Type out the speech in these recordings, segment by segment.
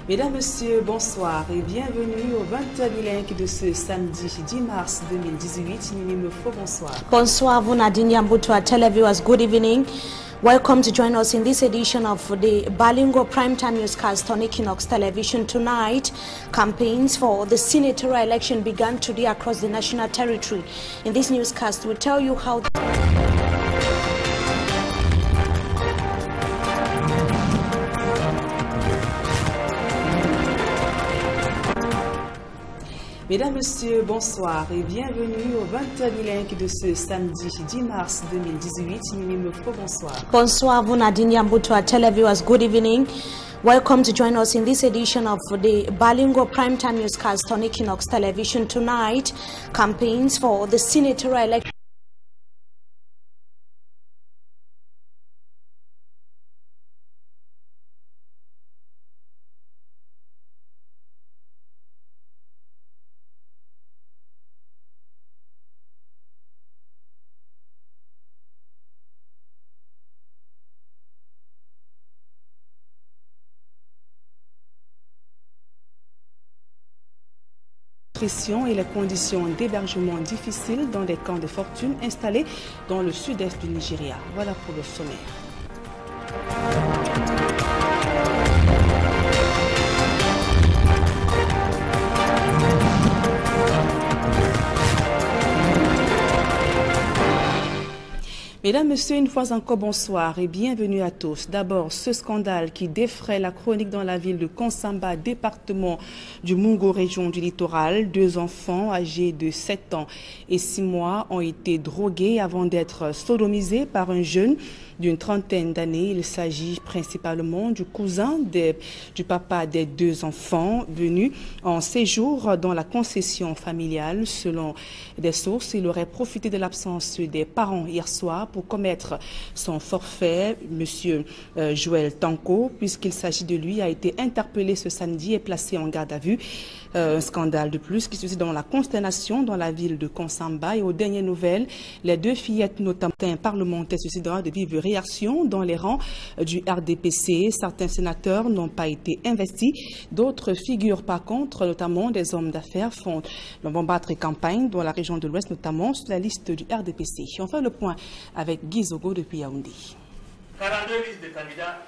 Mesdames, Messieurs, bonsoir et bienvenue au 20h bilingue de ce samedi 10 mars 2018. Mimi Mefo, bonsoir. Bonsoir, vous Nadine Yambutu, televiewers, good evening. Welcome to join us in this edition of the bilingual primetime newscast on Equinox Television tonight. Campaigns for the senatorial election began today across the national territory. In this newscast, we'll tell you how... Mesdames, Messieurs, bonsoir et bienvenue au 20h bilingue de ce samedi 10 mars 2018. Mimi Mefo, bonsoir. Bonsoir, vous Nadine Yambutu, televiewers, good evening. Welcome to join us in this edition of the bilingual primetime newscast on Equinox Television tonight. Campaigns for the senatorial election. Et les conditions d'hébergement difficiles dans des camps de fortune installés dans le sud-est du Nigeria. Voilà pour le sommaire. Mesdames, Messieurs, une fois encore, bonsoir et bienvenue à tous. D'abord, ce scandale qui défraie la chronique dans la ville de Konsamba, département du Mungo, région du littoral. 2 enfants âgés de 7 ans et 6 mois ont été drogués avant d'être sodomisés par un jeune d'une trentaine d'années. Il s'agit principalement du cousin du papa des 2 enfants venus en séjour dans la concession familiale. Selon des sources, il aurait profité de l'absence des parents hier soir pour commettre son forfait. Monsieur Joël Tanko, puisqu'il s'agit de lui, a été interpellé ce samedi et placé en garde à vue. Un scandale de plus qui se fait dans la consternation dans la ville de Konsamba. Et aux dernières nouvelles, les 2 fillettes, notamment un parlementaire, suscitera de vives réactions dans les rangs du RDPC. Certains sénateurs n'ont pas été investis. D'autres figures, par contre, notamment des hommes d'affaires, font battre campagne dans la région de l'Ouest, notamment sur la liste du RDPC. On fait le point avec Guy Zogo depuis Yaoundé. 42 listes de candidats.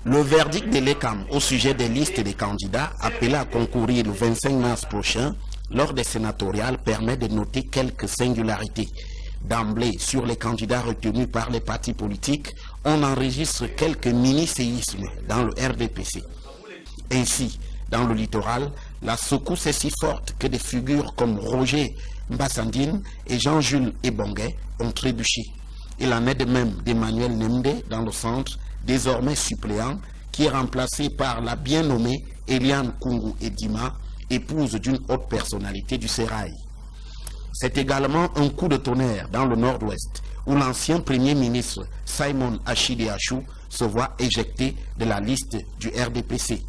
Le verdict de l'ECAM au sujet des listes des candidats appelés à concourir le 25 mars prochain lors des sénatoriales permet de noter quelques singularités. D'emblée, sur les candidats retenus par les partis politiques, on enregistre quelques mini-séismes dans le RDPC. Ainsi, dans le littoral, la secousse est si forte que des figures comme Roger Mbassandine et Jean-Jules Ebonguet ont trébuché. Il en est de même d'Emmanuel Nemde dans le centre, désormais suppléant, qui est remplacé par la bien nommée Eliane Kungu Edima, épouse d'une haute personnalité du Sérail. C'est également un coup de tonnerre dans le nord-ouest, où l'ancien premier ministre Simon Achide Achou se voit éjecté de la liste du RDPC.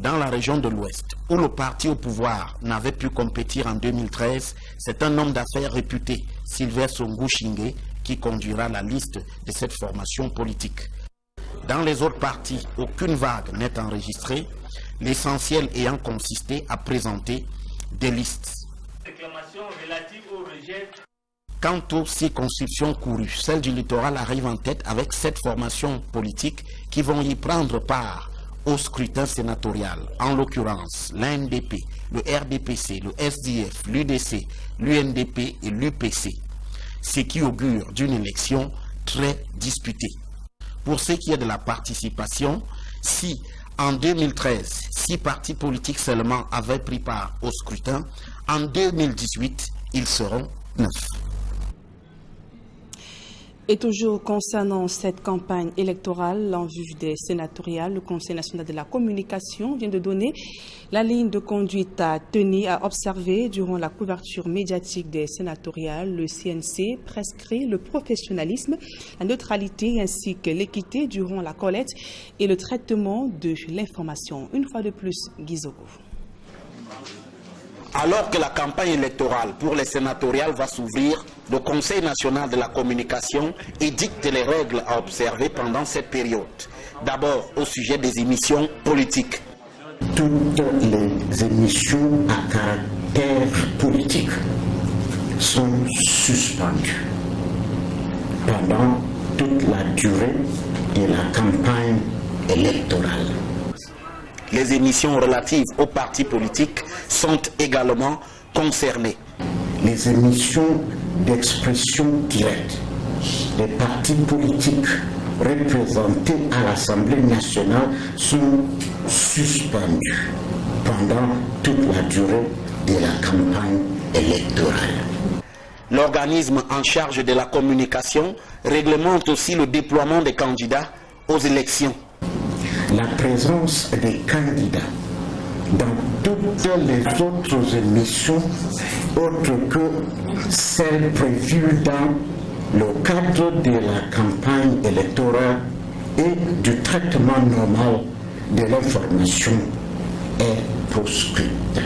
Dans la région de l'Ouest, où le parti au pouvoir n'avait pu compétir en 2013, c'est un homme d'affaires réputé, Sylvestre Ngouchingue, qui conduira la liste de cette formation politique. Dans les autres partis, aucune vague n'est enregistrée, l'essentiel ayant consisté à présenter des listes. Quant aux circonscriptions courues, celle du littoral arrive en tête avec 7 formations politiques qui vont y prendre part au scrutin sénatorial, en l'occurrence l'ANDP, le RDPC, le SDF, l'UDC, l'UNDP et l'UPC, ce qui augure d'une élection très disputée. Pour ce qui est de la participation, si en 2013, 6 partis politiques seulement avaient pris part au scrutin, en 2018, ils seront 9. Et toujours concernant cette campagne électorale en vue des sénatoriales, le Conseil national de la communication vient de donner la ligne de conduite à tenir, à observer durant la couverture médiatique des sénatoriales. Le CNC prescrit le professionnalisme, la neutralité ainsi que l'équité durant la collecte et le traitement de l'information. Une fois de plus, Guy Zogo. Alors que la campagne électorale pour les sénatoriales va s'ouvrir, le Conseil national de la communication édicte les règles à observer pendant cette période. D'abord au sujet des émissions politiques. Toutes les émissions à caractère politique sont suspendues pendant toute la durée de la campagne électorale. Les émissions relatives aux partis politiques sont également concernées. Les émissions d'expression directe des partis politiques représentés à l'Assemblée nationale sont suspendues pendant toute la durée de la campagne électorale. L'organisme en charge de la communication réglemente aussi le déploiement des candidats aux élections. La présence des candidats dans toutes les autres émissions autres que celles prévues dans le cadre de la campagne électorale et du traitement normal de l'information est proscrite.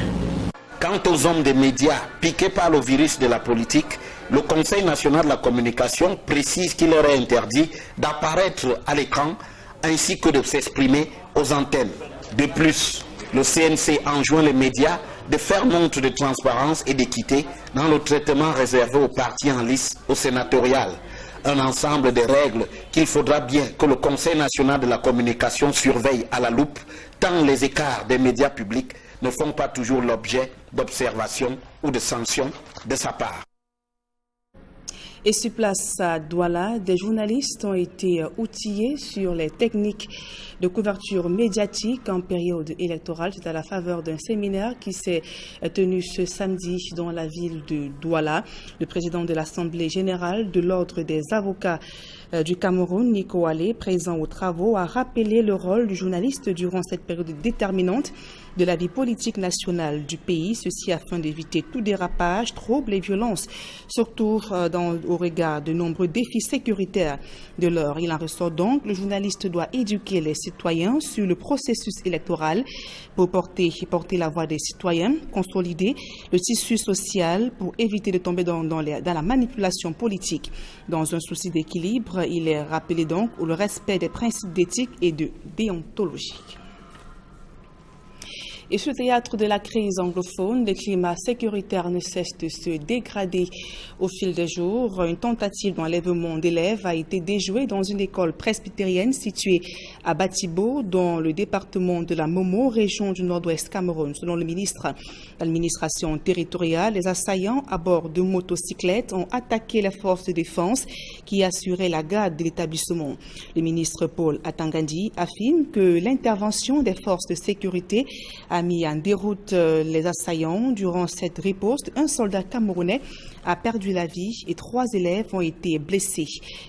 Quant aux hommes des médias piqués par le virus de la politique, le Conseil national de la communication précise qu'il leur est interdit d'apparaître à l'écran ainsi que de s'exprimer aux antennes. De plus, le CNC enjoint les médias de faire montre de transparence et d'équité dans le traitement réservé aux partis en lice au sénatorial. Un ensemble de règles qu'il faudra bien que le Conseil national de la communication surveille à la loupe, tant les écarts des médias publics ne font pas toujours l'objet d'observations ou de sanctions de sa part. Et sur place à Douala, des journalistes ont été outillés sur les techniques de couverture médiatique en période électorale. C'est à la faveur d'un séminaire qui s'est tenu ce samedi dans la ville de Douala. Le président de l'Assemblée générale de l'Ordre des avocats du Cameroun, Nico Allé, présent aux travaux, a rappelé le rôle du journaliste durant cette période déterminante de la vie politique nationale du pays, ceci afin d'éviter tout dérapage, troubles et violences, surtout au regard de nombreux défis sécuritaires de l'heure. Il en ressort donc, le journaliste doit éduquer les citoyens sur le processus électoral pour porter la voix des citoyens, consolider le tissu social pour éviter de tomber dans la manipulation politique. Dans un souci d'équilibre, il est rappelé donc le respect des principes d'éthique et de déontologie. Et sur le théâtre de la crise anglophone, le climat sécuritaire ne cesse de se dégrader au fil des jours. Une tentative d'enlèvement d'élèves a été déjouée dans une école presbytérienne située à Batibo, dans le département de la Momo, région du nord-ouest Cameroun. Selon le ministre de l'administration territoriale, les assaillants à bord de motocyclettes ont attaqué les forces de défense qui assuraient la garde de l'établissement. Le ministre Paul Atangandi affirme que l'intervention des forces de sécurité a mis en déroute les assaillants. Durant cette riposte, un soldat camerounais a perdu la vie et 3 élèves ont été blessés.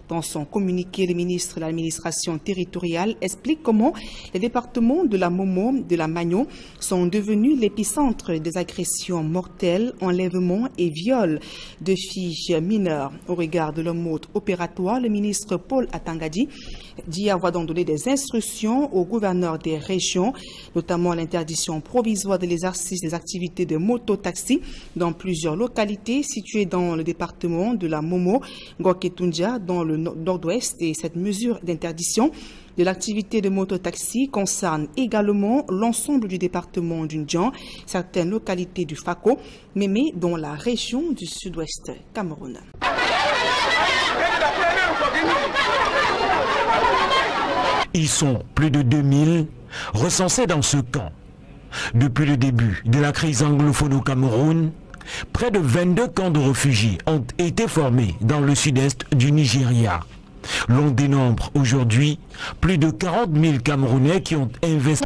Dans son communiqué, le ministre de l'administration territoriale explique comment les départements de la Momo, de la Magno sont devenus l'épicentre des agressions mortelles, enlèvements et viols de filles mineures. Au regard de leur mode opératoire, le ministre Paul Atangadi dit avoir donc donné des instructions aux gouverneurs des régions, notamment l'interdiction provisoire de l'exercice des activités de moto-taxi dans plusieurs localités situées dans le département de la Momo, Ngoketundia, dans le nord-ouest. Et cette mesure d'interdiction de l'activité de moto-taxi concerne également l'ensemble du département du Ndjan, certaines localités du Fako, Mémé, dans la région du sud-ouest Cameroun. Ils sont plus de 2000 recensés dans ce camp. Depuis le début de la crise anglophone au Cameroun, près de 22 camps de réfugiés ont été formés dans le sud-est du Nigeria. L'on dénombre aujourd'hui plus de 40 000 Camerounais qui ont investi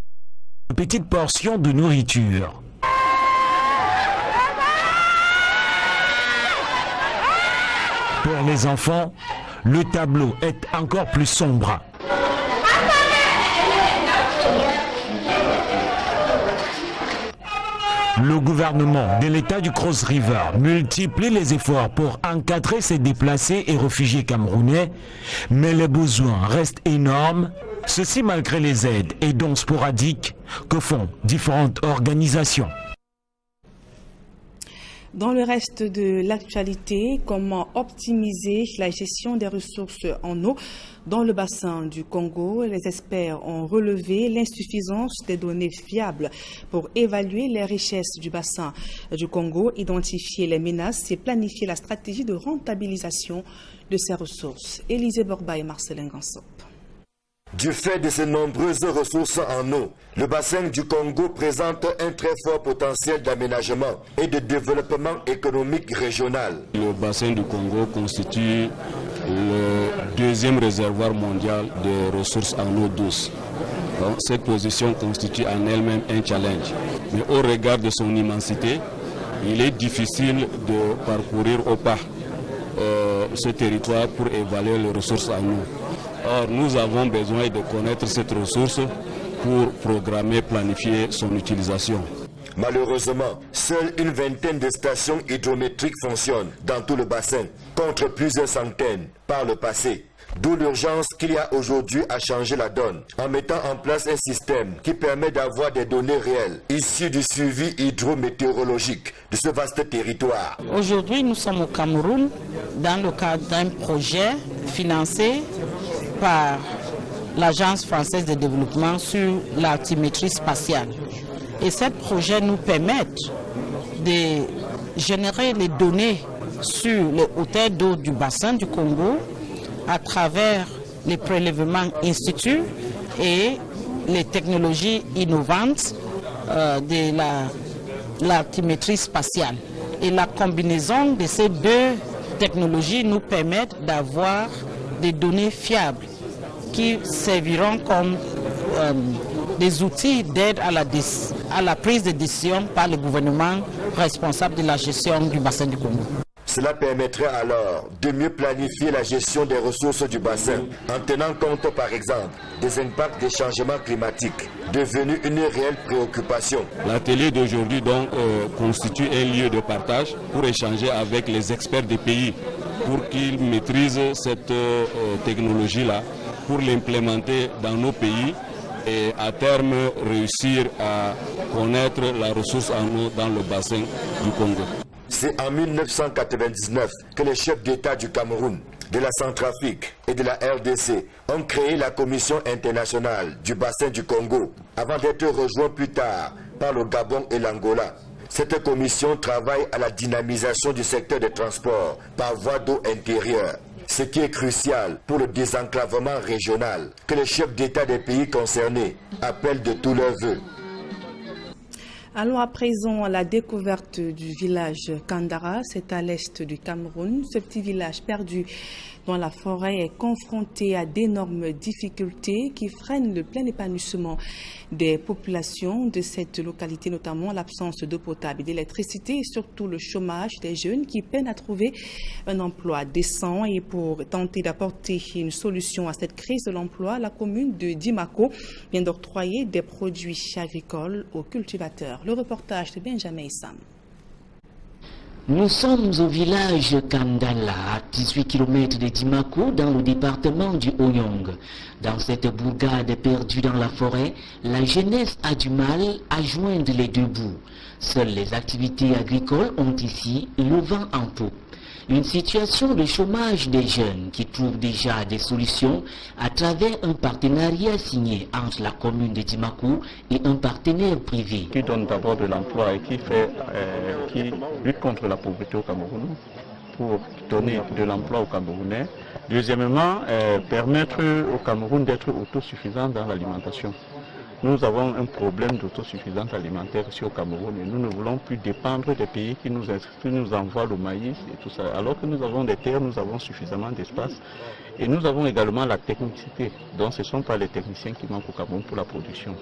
une petite portion de nourriture. Pour les enfants, le tableau est encore plus sombre. Le gouvernement de l'État du Cross River multiplie les efforts pour encadrer ces déplacés et réfugiés camerounais, mais les besoins restent énormes, ceci malgré les aides et dons sporadiques que font différentes organisations. Dans le reste de l'actualité, comment optimiser la gestion des ressources en eau dans le bassin du Congo? Les experts ont relevé l'insuffisance des données fiables pour évaluer les richesses du bassin du Congo, identifier les menaces et planifier la stratégie de rentabilisation de ces ressources. Élisée Borba et Marcelin Gansop. Du fait de ses nombreuses ressources en eau, le bassin du Congo présente un très fort potentiel d'aménagement et de développement économique régional. Le bassin du Congo constitue le deuxième réservoir mondial de ressources en eau douce. Donc, cette position constitue en elle-même un challenge. Mais au regard de son immensité, il est difficile de parcourir au pas ce territoire pour évaluer les ressources en eau. Or, nous avons besoin de connaître cette ressource pour programmer, planifier son utilisation. Malheureusement, seule une vingtaine de stations hydrométriques fonctionnent dans tout le bassin, contre plusieurs centaines par le passé. D'où l'urgence qu'il y a aujourd'hui à changer la donne, en mettant en place un système qui permet d'avoir des données réelles, issues du suivi hydrométéorologique de ce vaste territoire. Aujourd'hui, nous sommes au Cameroun, dans le cadre d'un projet financé par l'Agence française de développement sur l'altimétrie spatiale. Et ce projet nous permet de générer les données sur les hauteurs d'eau du bassin du Congo à travers les prélèvements instituts et les technologies innovantes de l'altimétrie spatiale. Et la combinaison de ces deux technologies nous permet d'avoir des données fiables qui serviront comme des outils d'aide à la prise de décision par le gouvernement responsable de la gestion du bassin du Congo. Cela permettrait alors de mieux planifier la gestion des ressources du bassin, en tenant compte par exemple des impacts des changements climatiques, devenus une réelle préoccupation. L'atelier d'aujourd'hui donc constitue un lieu de partage pour échanger avec les experts des pays, pour qu'ils maîtrisent cette technologie-là, pour l'implémenter dans nos pays et à terme réussir à connaître la ressource en eau dans le bassin du Congo. C'est en 1999 que les chefs d'État du Cameroun, de la Centrafrique et de la RDC ont créé la Commission internationale du bassin du Congo, avant d'être rejoints plus tard par le Gabon et l'Angola. Cette commission travaille à la dynamisation du secteur des transports par voie d'eau intérieure, ce qui est crucial pour le désenclavement régional que les chefs d'État des pays concernés appellent de tous leurs vœux. Allons à présent à la découverte du village Kandara, c'est à l'est du Cameroun. Ce petit village perdu dans la forêt est confronté à d'énormes difficultés qui freinent le plein épanouissement des populations de cette localité, notamment l'absence d'eau potable et d'électricité et surtout le chômage des jeunes qui peinent à trouver un emploi décent. Et pour tenter d'apporter une solution à cette crise de l'emploi, la commune de Dimako vient d'octroyer des produits agricoles aux cultivateurs. Le reportage de Benjamin Issam. Nous sommes au village Kandala, à 18 km de Dimako, dans le département du Oyong. Dans cette bourgade perdue dans la forêt, la jeunesse a du mal à joindre les deux bouts. Seules les activités agricoles ont ici le vent en poupe. Une situation de chômage des jeunes qui trouve déjà des solutions à travers un partenariat signé entre la commune de Dimako et un partenaire privé. Qui donne d'abord de l'emploi et qui lutte contre la pauvreté au Cameroun pour donner de l'emploi aux Camerounais. Deuxièmement, permettre au Cameroun d'être autosuffisant dans l'alimentation. Nous avons un problème d'autosuffisance alimentaire ici au Cameroun et nous ne voulons plus dépendre des pays qui nous envoient le maïs et tout ça. Alors que nous avons des terres, nous avons suffisamment d'espace et nous avons également la technicité. Donc ce ne sont pas les techniciens qui manquent au Cameroun pour la production.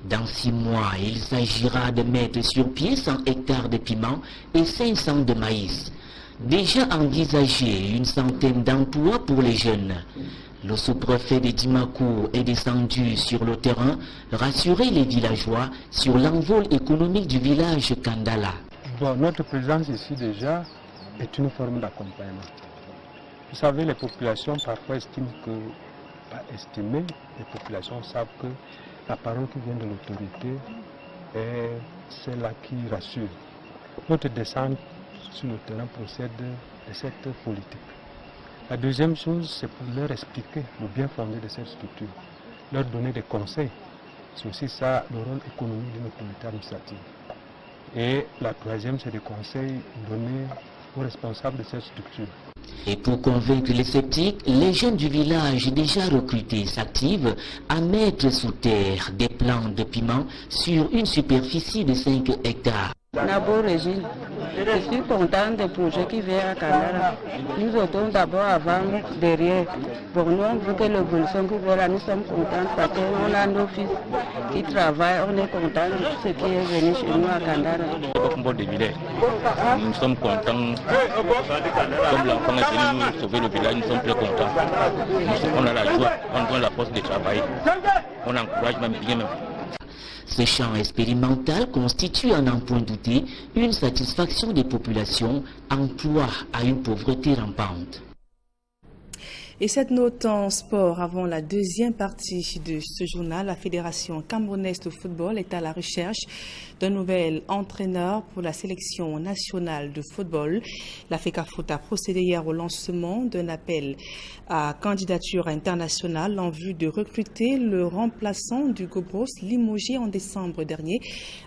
Dans 6 mois, il s'agira de mettre sur pied 100 hectares de piments et 500 de maïs. Déjà envisagé une centaine d'emplois pour les jeunes. Le sous-préfet de Dimako est descendu sur le terrain rassurer les villageois sur l'envol économique du village Kandala. Bon, notre présence ici déjà est une forme d'accompagnement. Vous savez, les populations parfois estiment que, les populations savent que la parole qui vient de l'autorité est celle-là qui rassure. Notre descente sur le terrain procèdent de cette politique. La deuxième chose, c'est pour leur expliquer le bien fondé de cette structure, leur donner des conseils. C'est aussi ça le rôle économique d'une autorité administrative. Et la troisième, c'est des conseils donnés aux responsables de cette structure. Et pour convaincre les sceptiques, les jeunes du village déjà recrutés s'activent à mettre sous terre des plants de piment sur une superficie de 5 hectares. Nabo Régine, je suis contente des projets qui viennent à Kandara. Nous autres d'abord avant, derrière. Pour nous, on veut que l'évolution qui vient là, nous sommes contents parce qu'on a nos fils qui travaillent, on est contents de tout ce qui est venu chez nous à Kandara. Nous sommes contents, comme l'enfant est venu nous sauver le village, nous sommes très contents. On a la joie, on donne la force de travailler, on encourage même bien même. Ce champ expérimental constitue, à n'en point douter, une satisfaction des populations en proie à une pauvreté rampante. Et cette note en sport avant la deuxième partie de ce journal, la Fédération camerounaise de football est à la recherche d'un nouvel entraîneur pour la sélection nationale de football. La FECAFOOT a procédé hier au lancement d'un appel à candidature internationale en vue de recruter le remplaçant d'Hugo Broos limogé en décembre dernier.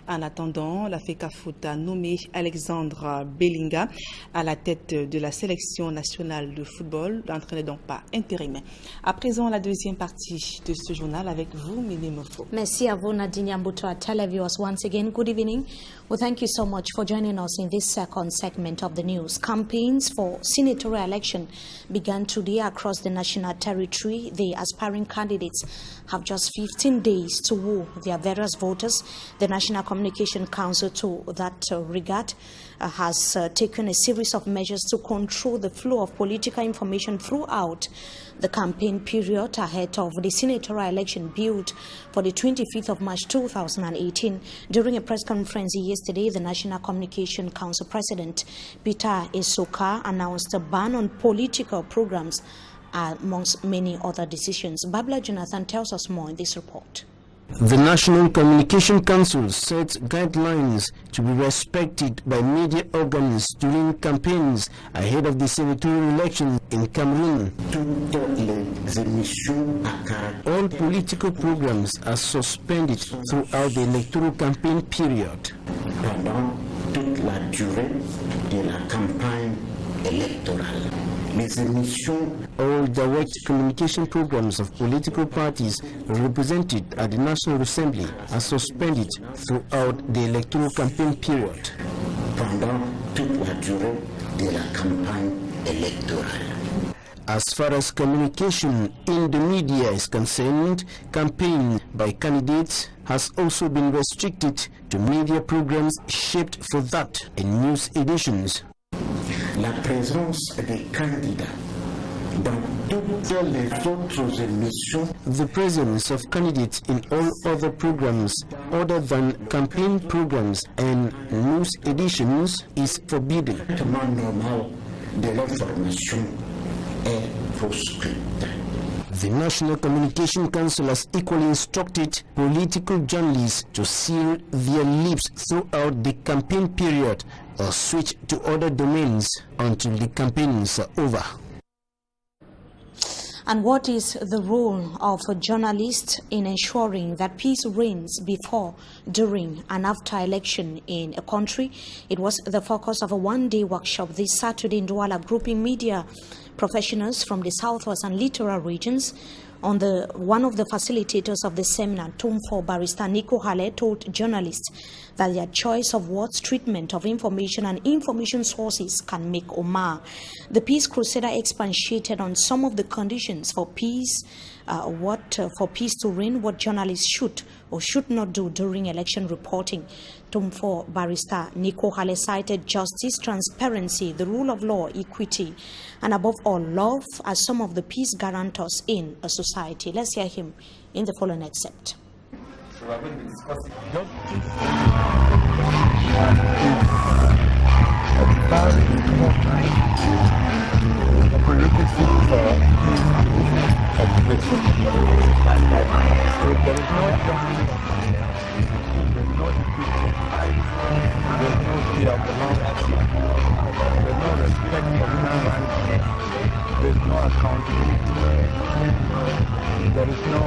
En attendant, la FECAFOOT a nommé Alexandre Bellinga à la tête de la sélection nationale de football. L'entraîneur donc pas intérimaire. À présent, la deuxième partie de ce journal avec vous, Mimi Mofo. Merci à vous, Nadine Yambuto. Televiewers, once again, good evening. Well, thank you so much for joining us in this second segment of the news. Campaigns for senatorial election began today across the national territory. The aspiring candidates have just 15 days to woo their various voters. The National Communication Council, to that regard, has taken a series of measures to control the flow of political information throughout the campaign period ahead of the senatorial election billed for the 25th of March 2018. During a press conference yesterday, the National Communication Council President Peter Esoka announced a ban on political programs amongst many other decisions. Babla Jonathan tells us more in this report. The National Communication Council sets guidelines to be respected by media organs during campaigns ahead of the senatorial election in Cameroon. All political programs are suspended throughout the electoral campaign period. Pendant toute la durée de la campagne électorale. All direct communication programs of political parties represented at the National Assembly are suspended throughout the electoral campaign period. Pendant toute la durée de la campagne électorale. As far as communication in the media is concerned, campaign by candidates has also been restricted to media programs shaped for that in news editions. La présence des candidats dans toutes les autres émissions. The presence of candidates in all other programs other than campaign programs and news editions is forbidden. Normal de l'information est proscrite. The National Communication Council has equally instructed political journalists to seal their lips throughout the campaign period or switch to other domains until the campaigns are over. And what is the role of a journalist in ensuring that peace reigns before, during, and after election in a country? It was the focus of a one-day workshop this Saturday in Douala, grouping media professionals from the southwest and littoral regions. One of the facilitators of the seminar, Tumfo Barrister Nico Hale, told journalists that their choice of words, treatment of information, and information sources can make Omar. The Peace Crusader expatiated on some of the conditions for peace, for peace to reign, what journalists should or should not do during election reporting. Tumfo Barrister Nico Hale cited justice, transparency, the rule of law, equity, and above all, love as some of the peace guarantors in a society. Let's hear him in the following excerpt. So we're going to be discussing there is no accountability. There is no...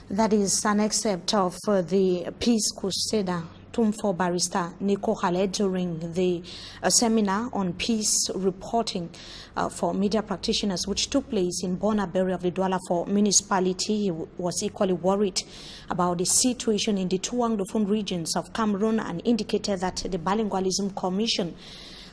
That is an excerpt of the Peace Crusader Tumfor barrister Nico Khaled during the seminar on peace reporting for media practitioners, which took place in Bonaberi of the Douala for municipality. He was equally worried about the situation in the two Anglophone regions of Cameroon and indicated that the Bilingualism Commission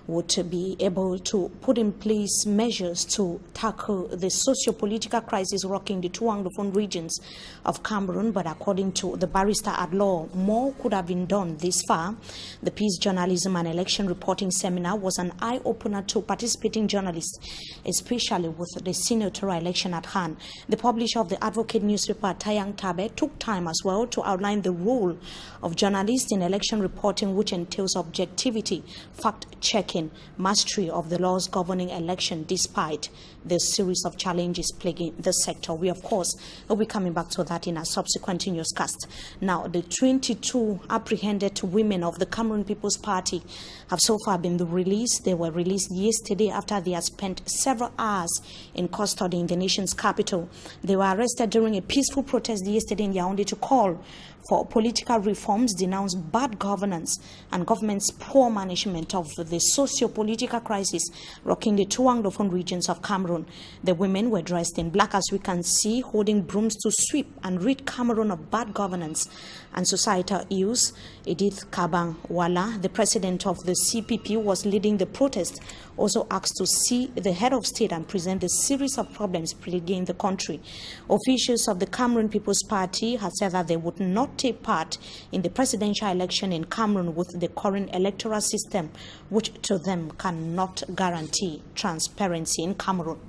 would be able to put in place measures to tackle the socio-political crisis rocking the two Anglophone regions of Cameroon. But according to the barrister at law, more could have been done this far. The Peace Journalism and Election Reporting Seminar was an eye-opener to participating journalists, especially with the senatorial election at hand. The publisher of the Advocate newspaper, Tayang Tabe, took time as well to outline the role of journalists in election reporting, which entails objectivity, fact-checking, mastery of the laws governing election, despite the series of challenges plaguing the sector. We, of course, will be coming back to that in a subsequent newscast. Now, the 22 apprehended women of the Cameroon People's Party have so far been released. They were released yesterday after they had spent several hours in custody in the nation's capital. They were arrested during a peaceful protest yesterday in Yaoundé to call for political reforms, denounce bad governance and government's poor management of the socio-political crisis rocking the two Anglophone regions of Cameroon. The women were dressed in black, as we can see, holding brooms to sweep and rid Cameroon of bad governance and societal ills. Edith Kabang Wala, the president of the CPP, was leading the protest, also asked to see the head of state and present the series of problems plaguing the country. Officials of the Cameroon People's Party have said that they would not take part in the presidential election in Cameroon with the current electoral system, which to them cannot guarantee transparency in Cameroon.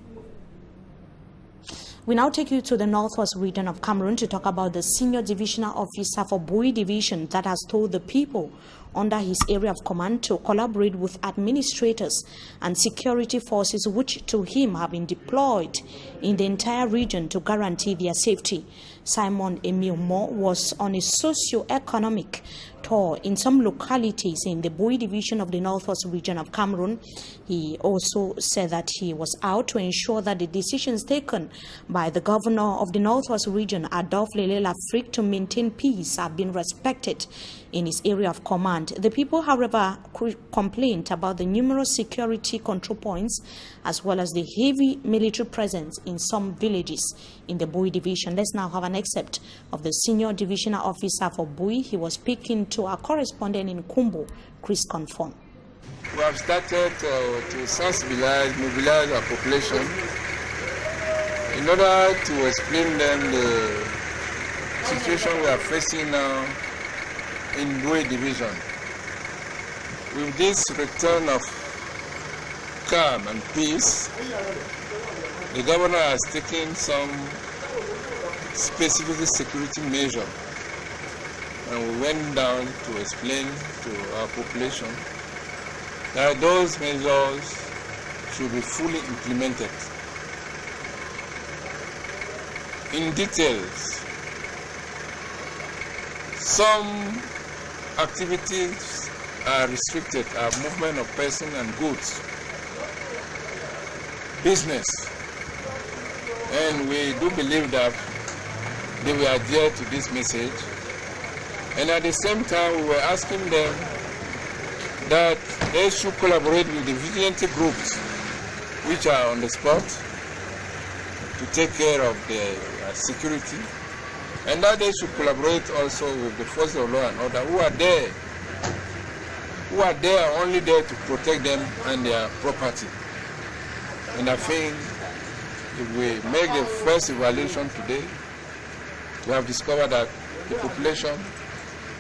We now take you to the northwest region of Cameroon to talk about the senior divisional officer for Bui Division that has told the people under his area of command to collaborate with administrators and security forces which to him have been deployed in the entire region to guarantee their safety. Simon Emile Moore was on a socio-economic tour in some localities in the Bui Division of the northwest region of Cameroon. He also said that he was out to ensure that the decisions taken by the governor of the northwest region, Adolphe Lele Lafrique, to maintain peace have been respected in his area of command. The people, however, complained about the numerous security control points as well as the heavy military presence in some villages in the Bui Division. Let's now have an excerpt of the senior divisional officer for Bui. He was speaking to our correspondent in Kumbo, Chris Conform. We have started to sensibilize, mobilize our population in order to explain them the situation we are facing now in Bui Division. With this return of calm and peace, the governor has taken some specific security measures, and we went down to explain to our population that those measures should be fully implemented. In details, some activities are restricted, are movement of persons and goods, business, and we do believe that they will adhere to this message. And at the same time, we were asking them that they should collaborate with the vigilante groups which are on the spot to take care of their security, and that they should collaborate also with the forces of law and order who are only there to protect them and their property. And I think if we make the first evaluation today, we have discovered that the population,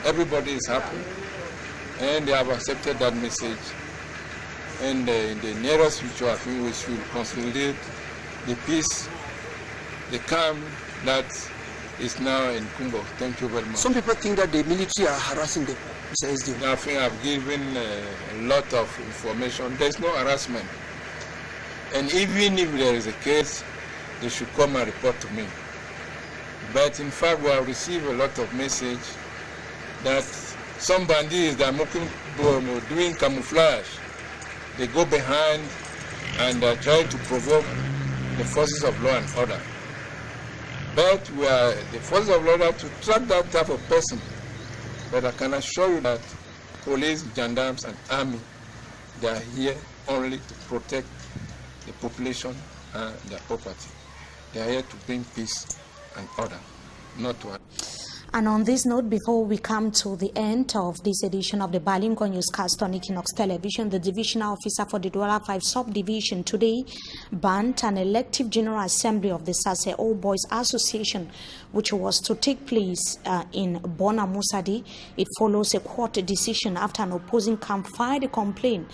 everybody is happy, and they have accepted that message. And in the nearest future, I think we should consolidate the peace, the calm that is now in Kumbo. Thank you very much. Some people think that the military are harassing them, Mr. SDO. I think I've given a lot of information. There's no harassment. And even if there is a case, they should come and report to me. But in fact, we have received a lot of message that some bandits that are doing camouflage, they go behind and try to provoke the forces of law and order. But we are the forces of law and order to track that type of person. But I can assure you that police, gendarmes, and army, they are here only to protect the population and their property. They are here to bring peace and order, not to. And on this note, before we come to the end of this edition of the Balingo Newscast on Equinox Television, the divisional officer for the Douala 5 subdivision today banned an elective general assembly of the Sase Old Boys Association, which was to take place in Bona Musadi. It follows a court decision after an opposing camp filed a complaint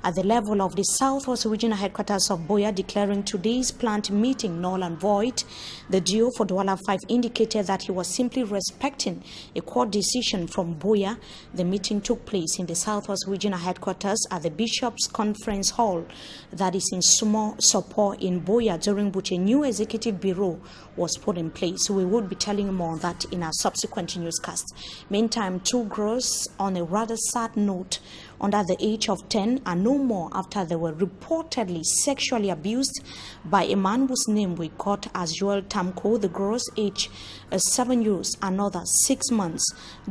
at the level of the Southwest Regional Headquarters of Buea, declaring today's planned meeting null and void. The DO for Douala 5 indicated that he was simply respecting a court decision from Buea. The meeting took place in the Southwest Regional Headquarters at the Bishop's Conference Hall, that is in Sumo Sopo in Buea, during which a new executive bureau was put in place. We would be telling you more on that in our subsequent newscast. Meantime, 2 girls on a rather sad note under the age of 10 and no more after they were reportedly sexually abused by a man whose name we got as Joel Tamko. The girls, age 7 years, another 6 months,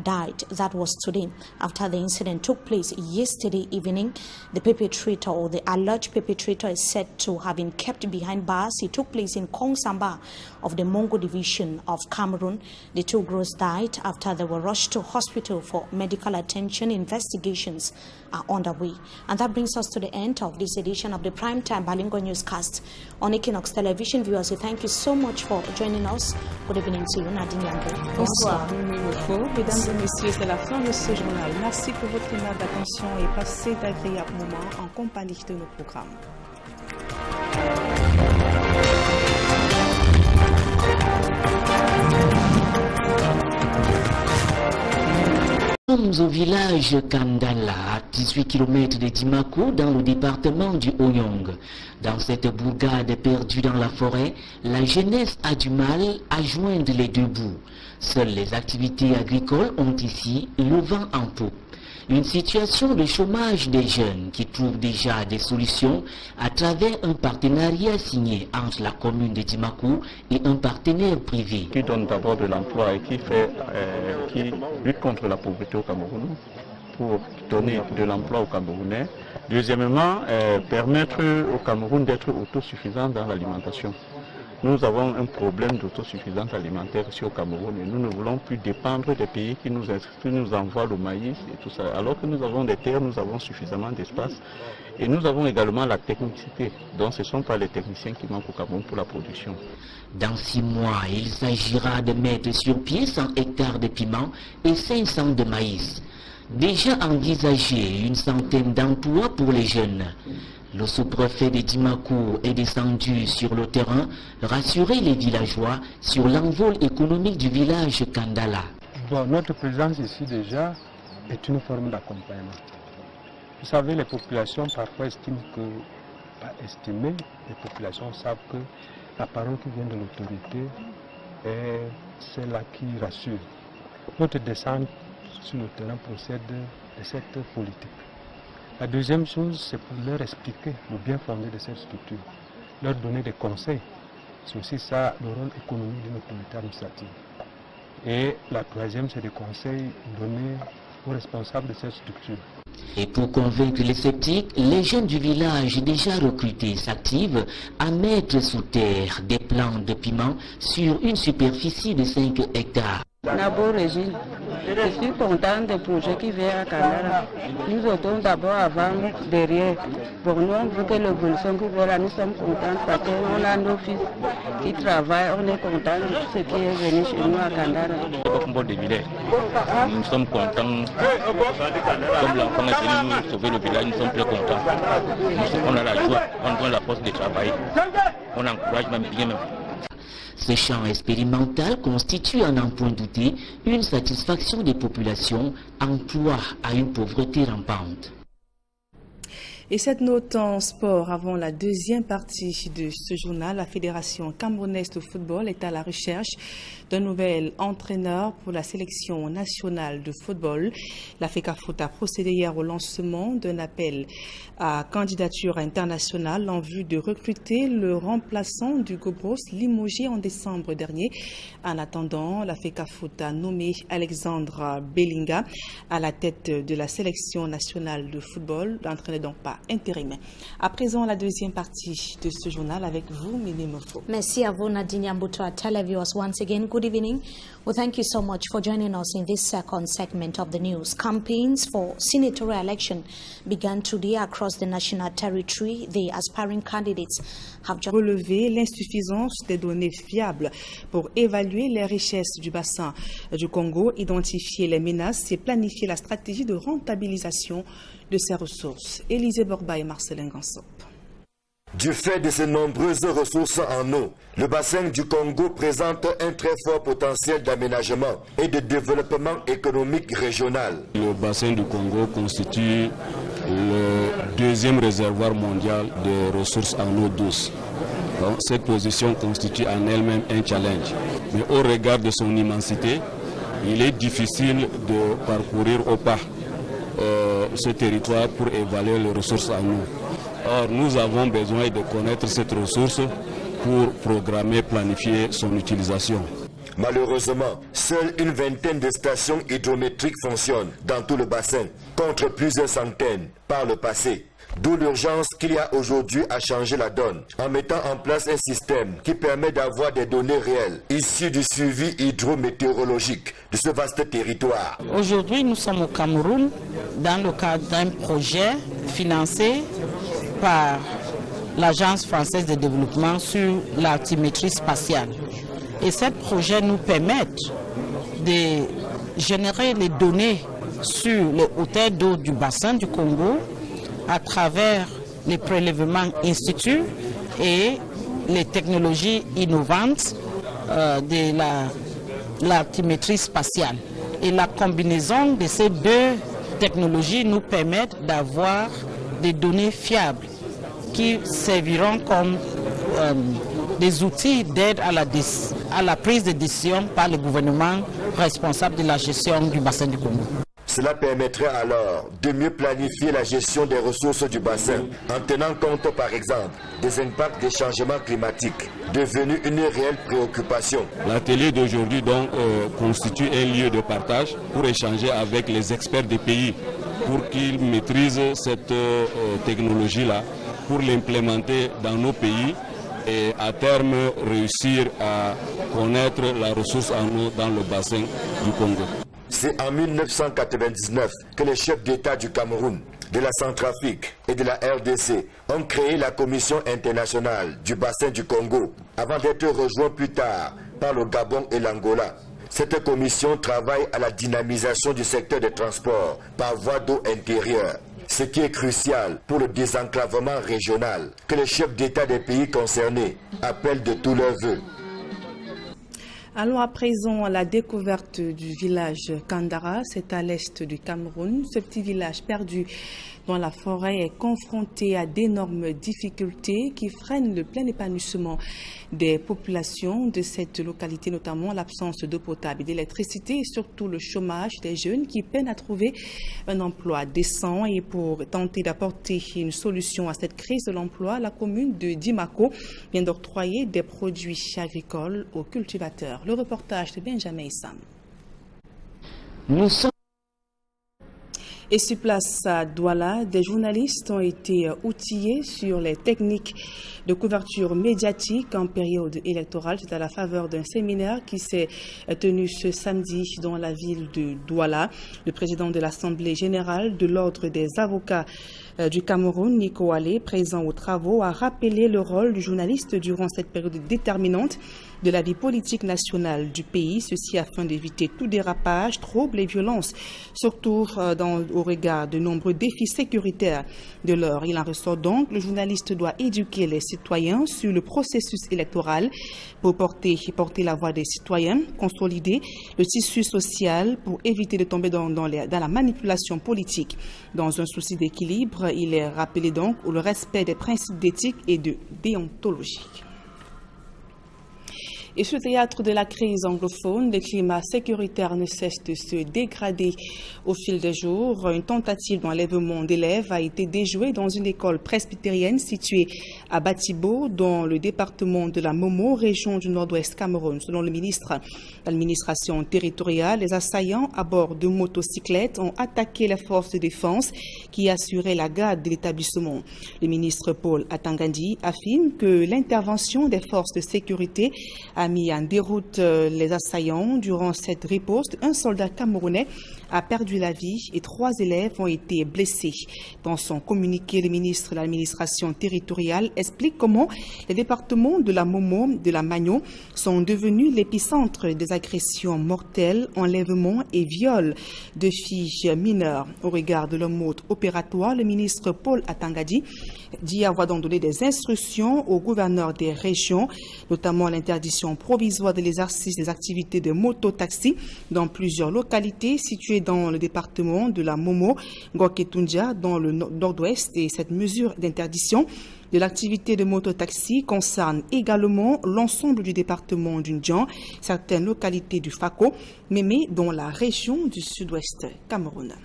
died. That was today. After the incident took place yesterday evening, the perpetrator, or the alleged perpetrator, is said to have been kept behind bars. It took place in Kongsamba of the Mongo division of Cameroon. The 2 girls died after they were rushed to hospital for medical attention. Investigations are underway. And that brings us to the end of this edition of the Primetime Balingo Newscast on Equinox Television. Viewers, we thank you so much for joining us. Good evening to you, Nadine Yambo. Bonsoir, mesdames et messieurs, c'est la fin de ce journal. Merci pour votre aimable attention et passez d'agréables moments en compagnie de nos programmes. Nous sommes au village Kandala, à 18 km de Dimakou, dans le département du Oyong. Dans cette bourgade perdue dans la forêt, la jeunesse a du mal à joindre les deux bouts. Seules les activités agricoles ont ici le vent en poupe. Une situation de chômage des jeunes qui trouvent déjà des solutions à travers un partenariat signé entre la commune de Dimakou et un partenaire privé. Qui donne d'abord de l'emploi et qui lutte contre la pauvreté au Cameroun pour donner de l'emploi aux Camerounais. Deuxièmement, permettre au Cameroun d'être autosuffisant dans l'alimentation. Nous avons un problème d'autosuffisance alimentaire ici au Cameroun et nous ne voulons plus dépendre des pays qui nous envoient le maïs et tout ça. Alors que nous avons des terres, nous avons suffisamment d'espace et nous avons également la technicité. Donc ce ne sont pas les techniciens qui manquent au Cameroun pour la production. Dans 6 mois, il s'agira de mettre sur pied 100 hectares de piments et 500 de maïs. Déjà envisagé une centaine d'emplois pour les jeunes. Le sous-préfet de Dimakou est descendu sur le terrain rassurer les villageois sur l'envol économique du village Kandala. Bon, notre présence ici déjà est une forme d'accompagnement. Vous savez, les populations parfois estiment que, pas estimer, les populations savent que la parole qui vient de l'autorité est celle-là qui rassure. Notre descente sur le terrain procède de cette politique. La deuxième chose, c'est pour leur expliquer le bien fondé de cette structure, leur donner des conseils. C'est aussi ça le rôle économique d'une autorité administrative. Et la troisième, c'est des conseils donnés aux responsables de cette structure. Et pour convaincre les sceptiques, les jeunes du village déjà recrutés s'activent à mettre sous terre des plants de piment sur une superficie de 5 hectares. Nabo Régine, je suis content des projets qui viennent à Kandala. Nous autres d'abord avant, derrière. Pour nous, on veut que l'évolution qui vient là, nous sommes contents parce qu'on a nos fils qui travaillent, on est contents de ce qui est venu chez nous à Kandala. Nous sommes contents, comme l'enfant est venu nous sauver le village, nous sommes très contents. On a la joie, on donne la force de travailler, on encourage même bien même. Ce champ expérimental constitue, à n'en point douter, une satisfaction des populations en proie à une pauvreté rampante. Et cette note en sport avant la deuxième partie de ce journal, la Fédération camerounaise de football est à la recherche d'un nouvel entraîneur pour la sélection nationale de football. La FECAFOOT a procédé hier au lancement d'un appel à candidature internationale en vue de recruter le remplaçant d'Hugo Broos limogé en décembre dernier. En attendant, la FECAFOOT a nommé Alexandre Belinga à la tête de la sélection nationale de football, l'entraîneur donc pas intérimaire. À présent, la deuxième partie de ce journal avec vous, Mimi Mofo. Merci à vous, Nadine Yambuto. Televiewers, once again, good evening. Well, thank you so much for joining us in this second segment of the news. Campaigns for senatorial election began today across the national territory. The aspiring candidates have just relevé l'insuffisance des données fiables pour évaluer les richesses du bassin du Congo, identifier les menaces et planifier la stratégie de rentabilisation de ses ressources. Élisée Borba et Marcelin Gansop. Du fait de ses nombreuses ressources en eau, le bassin du Congo présente un très fort potentiel d'aménagement et de développement économique régional. Le bassin du Congo constitue le deuxième réservoir mondial de ressources en eau douce. Donc, cette position constitue en elle-même un challenge. Mais au regard de son immensité, il est difficile de parcourir au pas ce territoire pour évaluer les ressources en eau. Or, nous avons besoin de connaître cette ressource pour programmer, planifier son utilisation. Malheureusement, seule une vingtaine de stations hydrométriques fonctionnent dans tout le bassin, contre plusieurs centaines par le passé. D'où l'urgence qu'il y a aujourd'hui à changer la donne, en mettant en place un système qui permet d'avoir des données réelles, issues du suivi hydrométéorologique de ce vaste territoire. Aujourd'hui, nous sommes au Cameroun, dans le cadre d'un projet financé par l'Agence française de développement sur l'altimétrie spatiale. Et ce projet nous permet de générer les données sur les hauteurs d'eau du bassin du Congo à travers les prélèvements instituts et les technologies innovantes de l'altimétrie spatiale. Et la combinaison de ces deux technologies nous permet d'avoir des données fiables qui serviront comme des outils d'aide à la prise de décision par le gouvernement responsable de la gestion du bassin du Congo. Cela permettrait alors de mieux planifier la gestion des ressources du bassin en tenant compte par exemple des impacts des changements climatiques, devenus une réelle préoccupation. L'atelier d'aujourd'hui donc constitue un lieu de partage pour échanger avec les experts des pays pour qu'ils maîtrisent cette technologie-là, pour l'implémenter dans nos pays et à terme réussir à connaître la ressource en eau dans le bassin du Congo. C'est en 1999 que les chefs d'État du Cameroun, de la Centrafrique et de la RDC ont créé la Commission internationale du bassin du Congo, avant d'être rejoints plus tard par le Gabon et l'Angola. Cette commission travaille à la dynamisation du secteur des transports par voie d'eau intérieure, ce qui est crucial pour le désenclavement régional que les chefs d'État des pays concernés appellent de tous leurs vœux. Allons à présent à la découverte du village Kandara, c'est à l'est du Cameroun. Ce petit village perdu dans la forêt est confronté à d'énormes difficultés qui freinent le plein épanouissement des populations de cette localité, notamment l'absence d'eau potable et d'électricité et surtout le chômage des jeunes qui peinent à trouver un emploi décent. Et pour tenter d'apporter une solution à cette crise de l'emploi, la commune de Dimako vient d'octroyer des produits agricoles aux cultivateurs. Le reportage de Benjamin Issam. Nous sommes Et sur place à Douala, des journalistes ont été outillés sur les techniques de couverture médiatique en période électorale. C'est à la faveur d'un séminaire qui s'est tenu ce samedi dans la ville de Douala. Le président de l'Assemblée générale de l'Ordre des avocats du Cameroun, Nico Allé, présent aux travaux, a rappelé le rôle du journaliste durant cette période déterminante de la vie politique nationale du pays, ceci afin d'éviter tout dérapage, troubles et violences, surtout au regard de nombreux défis sécuritaires de l'heure. Il en ressort donc, le journaliste doit éduquer les citoyens sur le processus électoral pour porter la voix des citoyens, consolider le tissu social pour éviter de tomber dans la manipulation politique. Dans un souci d'équilibre, il est rappelé donc le respect des principes d'éthique et de déontologie. Et sur le théâtre de la crise anglophone, le climat sécuritaire ne cesse de se dégrader au fil des jours. Une tentative d'enlèvement d'élèves a été déjouée dans une école presbytérienne située à Batibo, dans le département de la Momo, région du nord-ouest Cameroun. Selon le ministre de l'administration territoriale, les assaillants à bord de motocyclettes ont attaqué les forces de défense qui assuraient la garde de l'établissement. Le ministre Paul Atangandi affirme que l'intervention des forces de sécurité a mis en déroute les assaillants. Durant cette riposte, un soldat camerounais a perdu la vie et 3 élèves ont été blessés. Dans son communiqué, le ministre de l'administration territoriale explique comment les départements de la Momo, de la Magno sont devenus l'épicentre des agressions mortelles, enlèvements et viols de filles mineures. Au regard de leur mode opératoire, le ministre Paul Atangadi dit avoir donc donné des instructions aux gouverneurs des régions, notamment l'interdiction provisoire de l'exercice des activités de moto-taxi dans plusieurs localités situées dans le département de la Momo, Ngoketunja, dans le nord-ouest. Et cette mesure d'interdiction de l'activité de moto-taxi concerne également l'ensemble du département du Ndjan, certaines localités du Fako, Mémé, dans la région du sud-ouest Cameroun.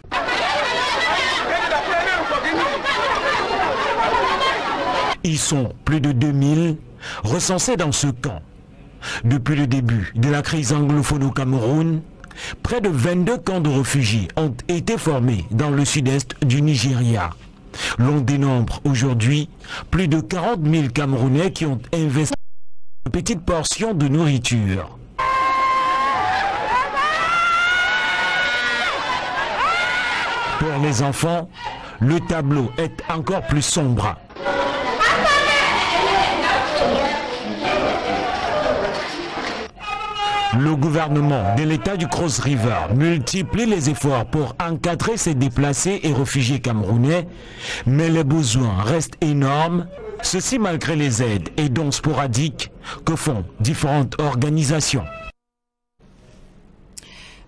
Ils sont plus de 2000 recensés dans ce camp. Depuis le début de la crise anglophone au Cameroun, près de 22 camps de réfugiés ont été formés dans le sud-est du Nigeria. L'on dénombre aujourd'hui plus de 40 000 Camerounais qui ont investi une petite portion de nourriture. Pour les enfants, le tableau est encore plus sombre. Le gouvernement de l'État du Cross River multiplie les efforts pour encadrer ces déplacés et réfugiés camerounais, mais les besoins restent énormes, ceci malgré les aides et dons sporadiques que font différentes organisations.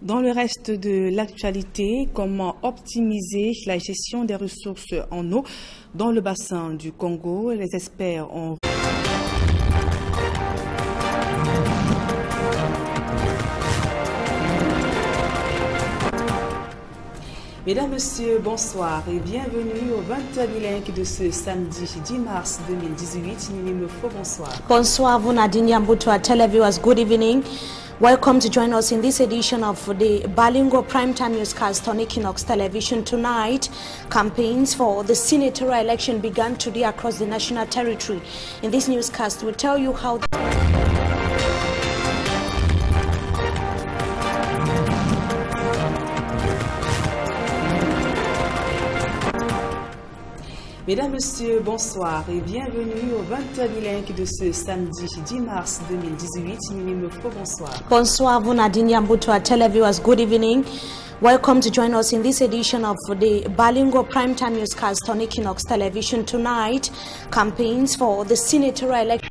Dans le reste de l'actualité, comment optimiser la gestion des ressources en eau dans le bassin du Congo? Les experts ont... Mesdames, Messieurs, bonsoir et bienvenue au 20h bilingue de ce samedi 10 mars 2018. Mimimofo, bonsoir. Bonsoir, vous Nadine Yambutua, televiewers, good evening. Welcome to join us in this edition of the Balingo Primetime Newscast on Equinox Television tonight. Campaigns for the senatorial election began today across the national territory. In this newscast, we'll tell you how... Mesdames, Messieurs, bonsoir et bienvenue au 20h bilingue de ce samedi 10 mars 2018. Mimimofo, bonsoir. Bonsoir, vous Nadine Yambutua, televiewers, good evening. Welcome to join us in this edition of the Balingo Primetime Newscast on Equinox Television tonight. Campaigns for the senatorial election.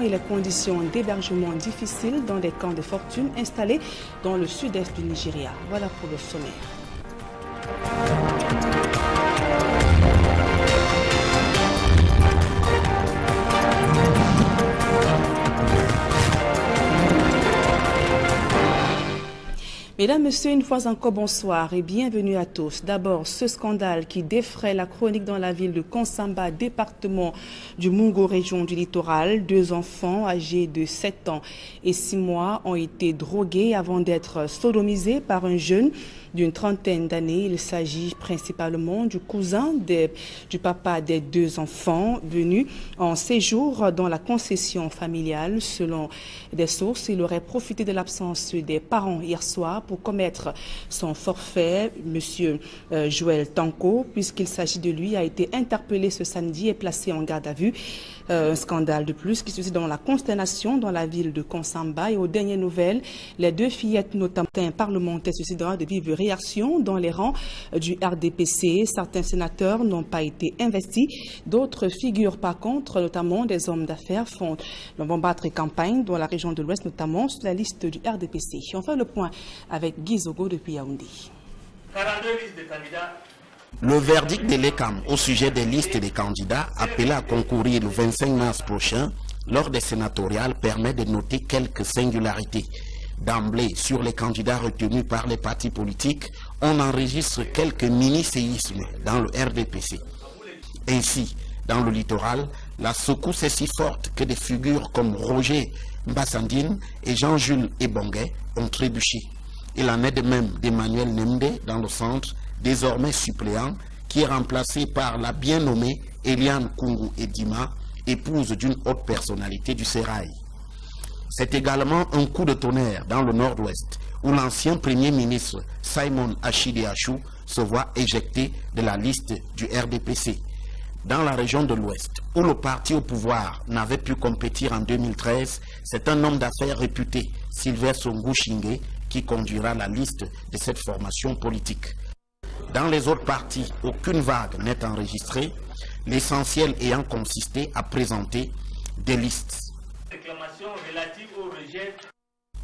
Et les conditions d'hébergement difficiles dans des camps de fortune installés dans le sud-est du Nigeria. Voilà pour le sommaire. Mesdames, Messieurs, une fois encore, bonsoir et bienvenue à tous. D'abord, ce scandale qui défraie la chronique dans la ville de Konsamba, département du Mungo, région du littoral. 2 enfants âgés de 7 ans et 6 mois ont été drogués avant d'être sodomisés par un jeune d'une trentaine d'années. Il s'agit principalement du cousin du papa des 2 enfants venus en séjour dans la concession familiale. Selon des sources, il aurait profité de l'absence des parents hier soir pour commettre son forfait. Monsieur Joël Tanko, puisqu'il s'agit de lui, a été interpellé ce samedi et placé en garde à vue. Un scandale de plus qui se suscite dans la consternation dans la ville de Konsamba. Et aux dernières nouvelles, les deux fillettes, notamment un parlementaire, suscitera de vives réactions dans les rangs du RDPC. Certains sénateurs n'ont pas été investis. D'autres figures par contre, notamment des hommes d'affaires, vont battre campagne dans la région de l'Ouest, notamment sur la liste du RDPC. On fait le point avec Guy Zogo depuis Yaoundé. 42 listes de candidats. Le verdict de l'ECAM au sujet des listes des candidats appelés à concourir le 25 mars prochain lors des sénatoriales permet de noter quelques singularités. D'emblée, sur les candidats retenus par les partis politiques, on enregistre quelques mini-séismes dans le RDPC. Ainsi, dans le littoral, la secousse est si forte que des figures comme Roger Mbassandine et Jean-Jules Ebonguet ont trébuché. Il en est de même d'Emmanuel Nemde dans le centre, désormais suppléant, qui est remplacé par la bien nommée Eliane Kungu Edima, épouse d'une haute personnalité du Sérail. C'est également un coup de tonnerre dans le nord-ouest, où l'ancien premier ministre Simon Achide Achou se voit éjecté de la liste du RDPC. Dans la région de l'Ouest, où le parti au pouvoir n'avait pu compétir en 2013, c'est un homme d'affaires réputé, Sylvain Songo Shinge, qui conduira la liste de cette formation politique. Dans les autres partis, aucune vague n'est enregistrée, l'essentiel ayant consisté à présenter des listes.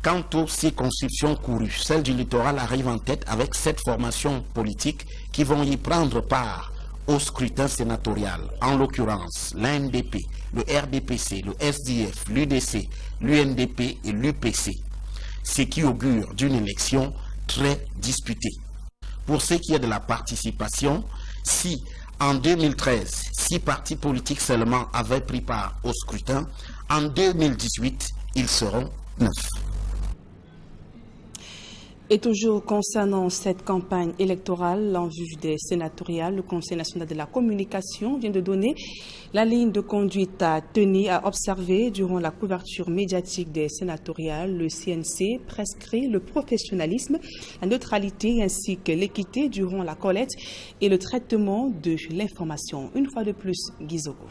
Quant aux circonscriptions courues, celle du littoral arrive en tête avec 7 formations politiques qui vont y prendre part au scrutin sénatorial, en l'occurrence l'ANDP, le RDPC, le SDF, l'UDC, l'UNDP et l'UPC, ce qui augure d'une élection très disputée. Pour ce qui est de la participation, si en 2013, 6 partis politiques seulement avaient pris part au scrutin, en 2018, ils seront 9. Et toujours concernant cette campagne électorale en vue des sénatoriales, le Conseil national de la communication vient de donner la ligne de conduite à tenir, à observer durant la couverture médiatique des sénatoriales. Le CNC prescrit le professionnalisme, la neutralité ainsi que l'équité durant la collecte et le traitement de l'information. Une fois de plus, Guizoko.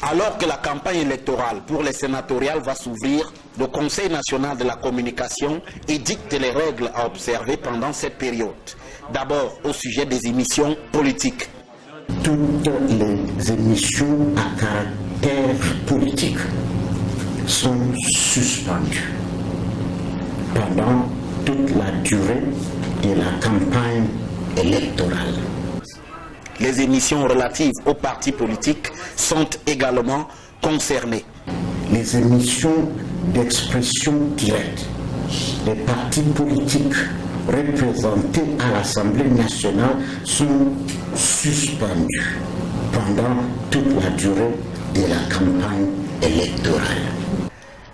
Alors que la campagne électorale pour les sénatoriales va s'ouvrir, le Conseil national de la communication édicte les règles à observer pendant cette période. D'abord au sujet des émissions politiques. Toutes les émissions à caractère politique sont suspendues pendant toute la durée de la campagne électorale. Les émissions relatives aux partis politiques sont également concernées. Les émissions d'expression directe des partis politiques représentés à l'Assemblée nationale sont suspendues pendant toute la durée de la campagne électorale.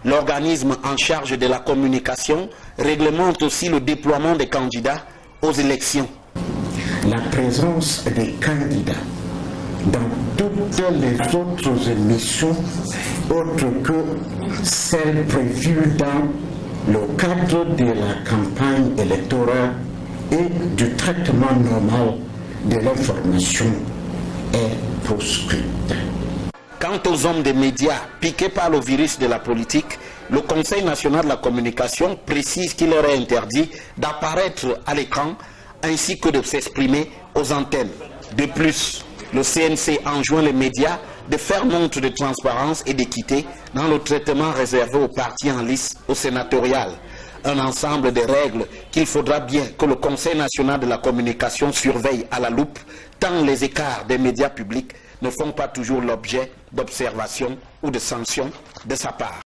L'organisme en charge de la communication réglemente aussi le déploiement des candidats aux élections. La présence des candidats dans toutes les autres émissions autres que celles prévues dans le cadre de la campagne électorale et du traitement normal de l'information est proscrite. Quant aux hommes des médias piqués par le virus de la politique, le Conseil national de la communication précise qu'il leur est interdit d'apparaître à l'écran ainsi que de s'exprimer aux antennes. De plus, le CNC enjoint les médias de faire montre de transparence et d'équité dans le traitement réservé aux partis en lice au sénatorial. Un ensemble de règles qu'il faudra bien que le Conseil national de la communication surveille à la loupe, tant les écarts des médias publics ne font pas toujours l'objet d'observations ou de sanctions de sa part.